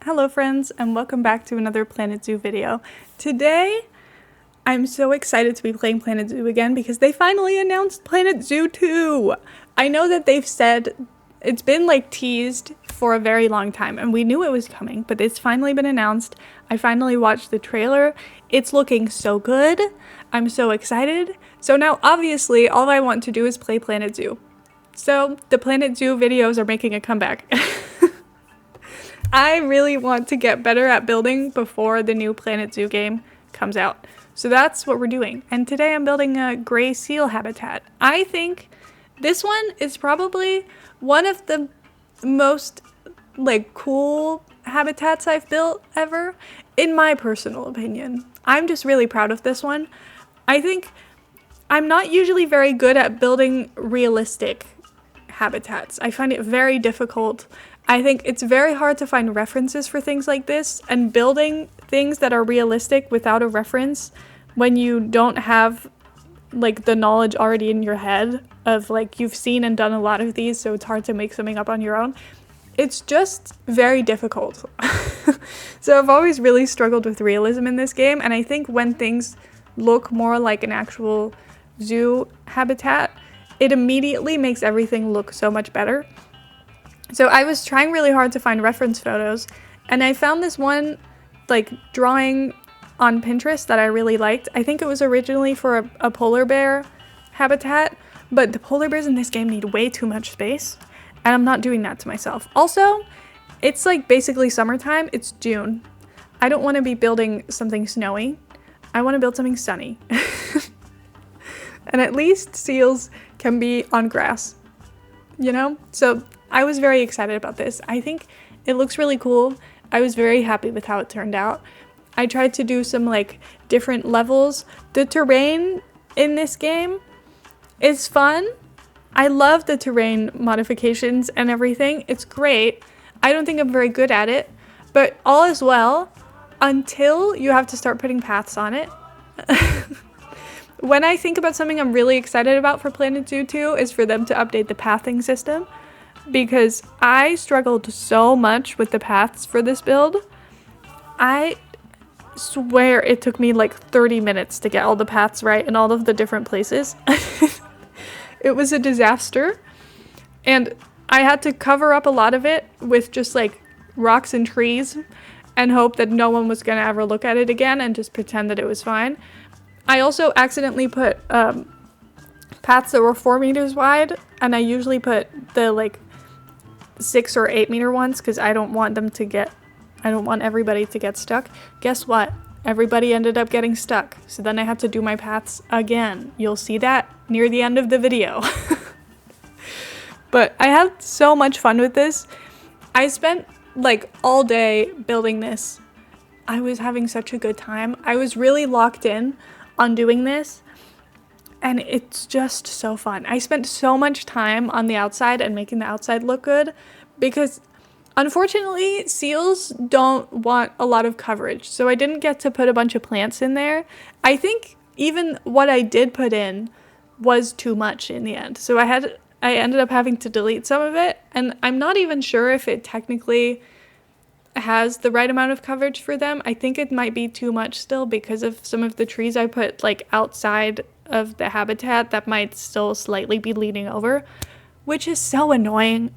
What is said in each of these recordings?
Hello friends, and welcome back to another Planet Zoo video. Today, I'm so excited to be playing Planet Zoo again because they finally announced Planet Zoo 2! I know that they've said, it's been like teased for a very long time, and we knew it was coming, but it's finally been announced. I finally watched the trailer. It's looking so good. I'm so excited. So now, obviously, all I want to do is play Planet Zoo. So, the Planet Zoo videos are making a comeback. I really want to get better at building before the new Planet Zoo game comes out. So that's what we're doing. And today I'm building a gray seal habitat. I think this one is probably one of the most cool habitats I've built ever, in my personal opinion. I'm just really proud of this one. I think I'm not usually very good at building realistic habitats. I find it very difficult. I think it's very hard to find references for things like this, and building things that are realistic without a reference when you don't have the knowledge already in your head of you've seen and done a lot of these, so it's hard to make something up on your own. It's just very difficult. So I've always really struggled with realism in this game, and I think when things look more like an actual zoo habitat, it immediately makes everything look so much better. So I was trying really hard to find reference photos, and I found this one drawing on Pinterest that I really liked. I think it was originally for a polar bear habitat, but the polar bears in this game need way too much space, and I'm not doing that to myself. Also, it's basically summertime. It's June. I don't want to be building something snowy. I want to build something sunny. And at least seals can be on grass, you know? So I was very excited about this. I think it looks really cool. I was very happy with how it turned out. I tried to do some different levels. The terrain in this game is fun. I love the terrain modifications and everything. It's great. I don't think I'm very good at it, but all is well until you have to start putting paths on it. When I think about something I'm really excited about for Planet Zoo 2 is for them to update the pathing system, because I struggled so much with the paths for this build. I swear it took me 30 minutes to get all the paths right in all of the different places. It was a disaster, and I had to cover up a lot of it with just rocks and trees and hope that no one was gonna ever look at it again and just pretend that it was fine. I also accidentally put paths that were 4 meters wide, and I usually put the 6 or 8 meter ones because I don't want everybody to get stuck. Guess what? Everybody ended up getting stuck. So then I had to do my paths again. You'll see that near the end of the video. But I had so much fun with this. I spent all day building this. I was having such a good time. I was really locked in on doing this, and it's just so fun. I spent so much time on the outside and making the outside look good because unfortunately seals don't want a lot of coverage, so I didn't get to put a bunch of plants in there. I think even what I did put in was too much in the end, so I ended up having to delete some of it, and I'm not even sure if it technically has the right amount of coverage for them. I think it might be too much still because of some of the trees I put outside of the habitat that might still slightly be leaning over, which is so annoying.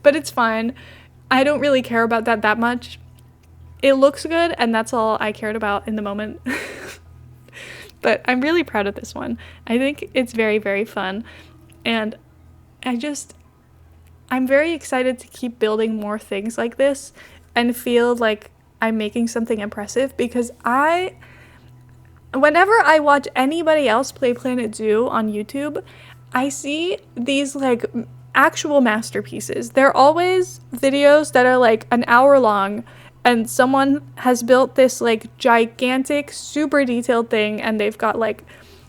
But it's fine. I don't really care about that much. It looks good, and that's all I cared about in the moment. But I'm really proud of this one. I think it's very, very fun, and I'm very excited to keep building more things like this and feel like I'm making something impressive, because whenever I watch anybody else play Planet Zoo on YouTube, I see these actual masterpieces. They're always videos that are an hour long, and someone has built this gigantic, super detailed thing, and they've got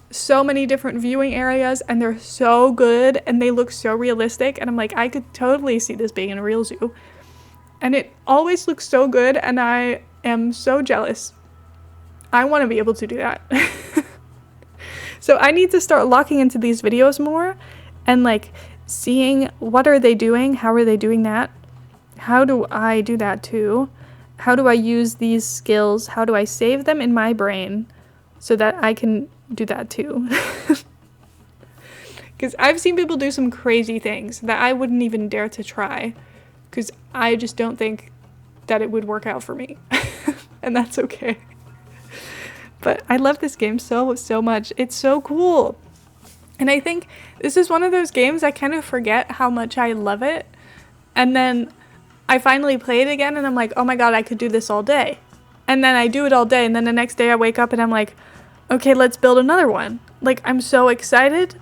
so many different viewing areas, and they're so good and they look so realistic, and I'm I could totally see this being in a real zoo, and it always looks so good, and I am so jealous. I want to be able to do that. So I need to start locking into these videos more and seeing what are they doing, how are they doing that, How do I do that too? How do I use these skills? How do I save them in my brain so that I can do that too? Because I've seen people do some crazy things that I wouldn't even dare to try, because I just don't think that it would work out for me. And that's okay. But I love this game so much. It's so cool. And I think this is one of those games I kind of forget how much I love it. And then I finally play it again and I'm like, oh my god, I could do this all day. And then I do it all day, and then the next day I wake up and I'm like, okay, let's build another one. Like, I'm so excited.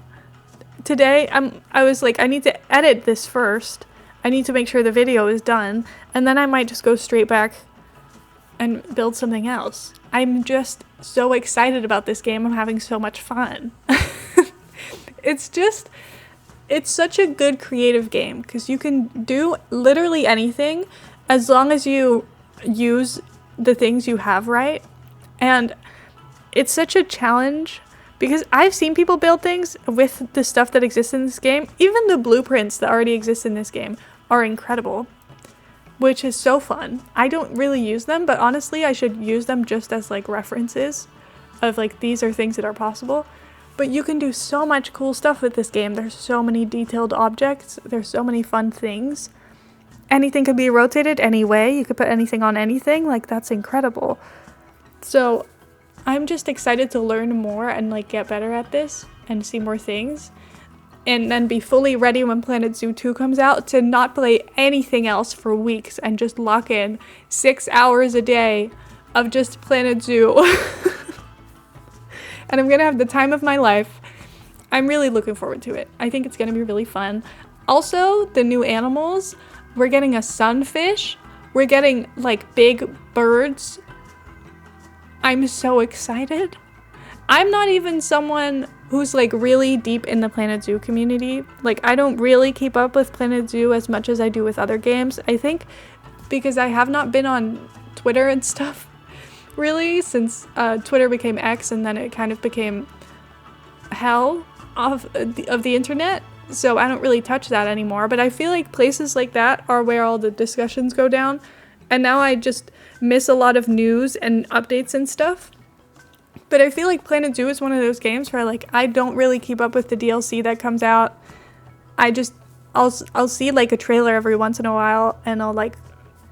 Today, I was like, I need to edit this first. I need to make sure the video is done. And then I might just go straight back and build something else. I'm just so excited about this game. I'm having so much fun. It's such a good creative game because you can do literally anything as long as you use the things you have right. And it's such a challenge because I've seen people build things with the stuff that exists in this game. Even the blueprints that already exist in this game are incredible, which is so fun. I don't really use them, but honestly, I should use them just as like references of like, these are things that are possible. But you can do so much cool stuff with this game. There's so many detailed objects. There's so many fun things. Anything could be rotated any way. You could put anything on anything. Like, that's incredible. So I'm just excited to learn more and like get better at this and see more things. And then be fully ready when Planet Zoo 2 comes out to not play anything else for weeks and just lock in 6 hours a day of just Planet Zoo. And I'm gonna have the time of my life. I'm really looking forward to it. I think it's gonna be really fun. Also, the new animals. We're getting a sunfish. We're getting like big birds. I'm so excited. I'm not even someone who's like really deep in the Planet Zoo community. Like, I don't really keep up with Planet Zoo as much as I do with other games. I think because I have not been on Twitter and stuff really since Twitter became X, and then it kind of became hell of the internet. So I don't really touch that anymore. But I feel like places like that are where all the discussions go down. And now I just miss a lot of news and updates and stuff. But I feel like Planet Zoo is one of those games where like I don't really keep up with the DLC that comes out. I'll see like a trailer every once in a while, and I'll like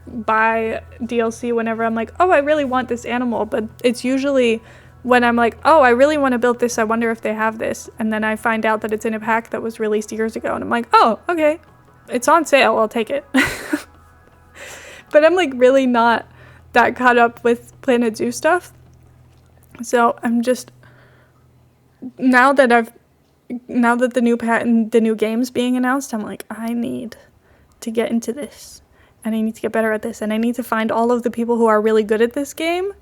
buy DLC whenever I'm like, oh, I really want this animal. But it's usually when I'm like, oh, I really want to build this, I wonder if they have this. And then I find out that it's in a pack that was released years ago, and I'm like, oh, okay, it's on sale, I'll take it. But I'm like really not that caught up with Planet Zoo stuff. So I'm just, now that the new game's being announced, I'm like, I need to get into this, and I need to get better at this, and I need to find all of the people who are really good at this game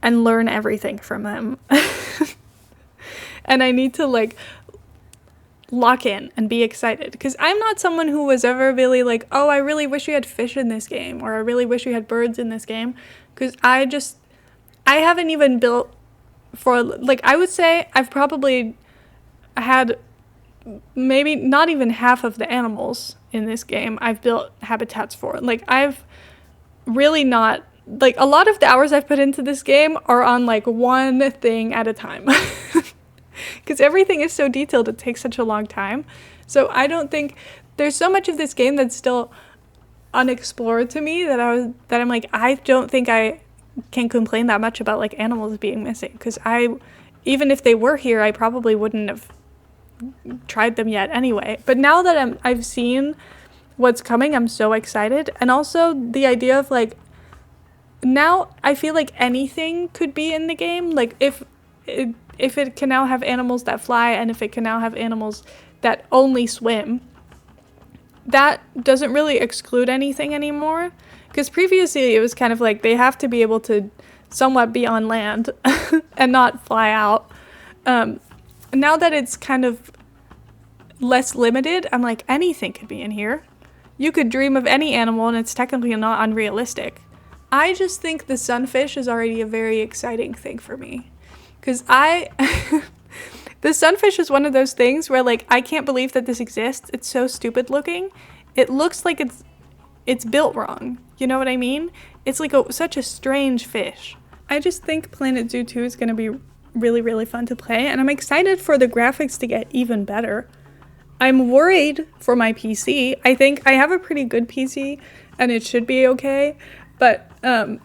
and learn everything from them. And I need to like lock in and be excited, because I'm not someone who was ever really like, oh, I really wish we had fish in this game, or I really wish we had birds in this game, because I haven't even built for, like, I would say I've probably had maybe not even half of the animals in this game I've built habitats for. Like, I've really not, like, a lot of the hours I've put into this game are on like one thing at a time. Because everything is so detailed, it takes such a long time. So I don't think, there's so much of this game that's still unexplored to me that I'm like, I don't think I can complain that much about like animals being missing, because even if they were here, I probably wouldn't have tried them yet anyway. But now that I've seen what's coming, I'm so excited. And also the idea of like, now I feel like anything could be in the game. Like if it can now have animals that fly, and if it can now have animals that only swim, that doesn't really exclude anything anymore. Because previously it was kind of like they have to be able to somewhat be on land and not fly out. Now that it's kind of less limited, I'm like, anything could be in here. You could dream of any animal and it's technically not unrealistic. I just think the sunfish is already a very exciting thing for me. Because the sunfish is one of those things where like, I can't believe that this exists. It's so stupid looking. It looks like it's it's built wrong. You know what I mean? It's like such a strange fish. I just think Planet Zoo 2 is going to be really, really fun to play, and I'm excited for the graphics to get even better. I'm worried for my PC. I think I have a pretty good PC, and it should be okay, but my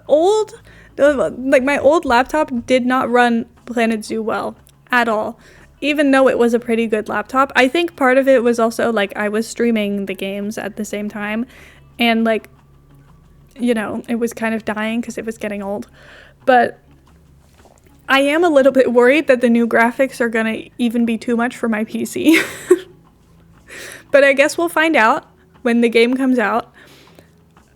old laptop did not run Planet Zoo well at all, even though it was a pretty good laptop. I think part of it was also like I was streaming the games at the same time, and like, you know, it was kind of dying because it was getting old. But I am a little bit worried that the new graphics are gonna even be too much for my PC. But I guess we'll find out when the game comes out.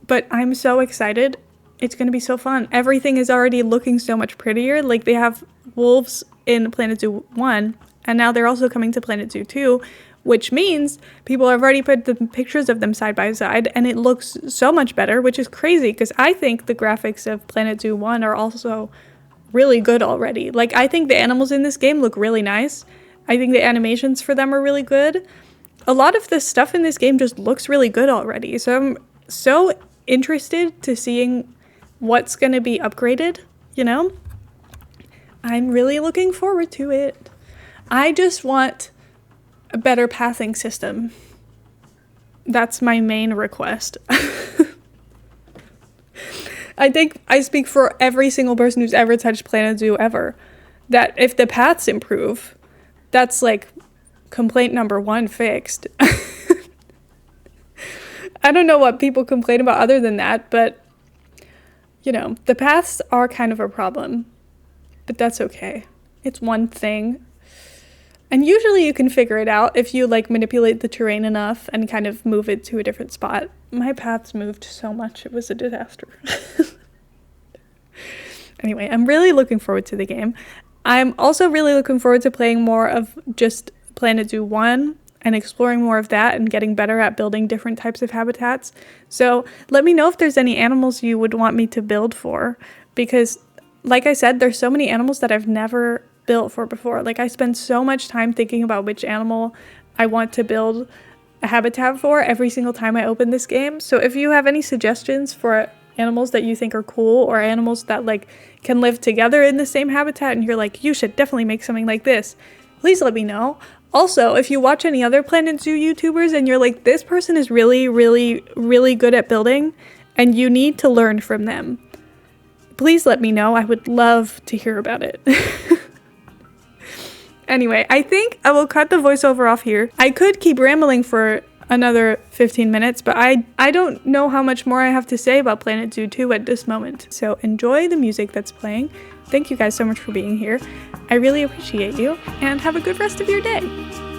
But I'm so excited. It's gonna be so fun. Everything is already looking so much prettier. Like, they have wolves in Planet Zoo 1, and now they're also coming to Planet Zoo 2, which means people have already put the pictures of them side by side, and it looks so much better, which is crazy because I think the graphics of Planet Zoo 1 are also really good already. Like, I think the animals in this game look really nice. I think the animations for them are really good. A lot of the stuff in this game just looks really good already. So I'm so interested to seeing what's going to be upgraded, you know? I'm really looking forward to it. I just want a better pathing system. That's my main request. I think I speak for every single person who's ever touched Planet Zoo ever, that if the paths improve, that's like complaint number 1 fixed. I don't know what people complain about other than that, but you know, the paths are kind of a problem, but that's okay. It's one thing. And usually you can figure it out if you like manipulate the terrain enough and kind of move it to a different spot. My paths moved so much, it was a disaster. Anyway, I'm really looking forward to the game. I'm also really looking forward to playing more of just Planet Zoo 1 and exploring more of that and getting better at building different types of habitats. So let me know if there's any animals you would want me to build for, because like I said, there's so many animals that I've never built for before. Like, I spend so much time thinking about which animal I want to build a habitat for every single time I open this game. So if you have any suggestions for animals that you think are cool, or animals that like can live together in the same habitat and you're like, you should definitely make something like this, please let me know. Also, if you watch any other Planet Zoo YouTubers and you're like, this person is really, really, really good at building and you need to learn from them, please let me know. I would love to hear about it. Anyway, I think I will cut the voiceover off here. I could keep rambling for another 15 minutes, but I don't know how much more I have to say about Planet Zoo 2 at this moment. So enjoy the music that's playing. Thank you guys so much for being here. I really appreciate you, and have a good rest of your day.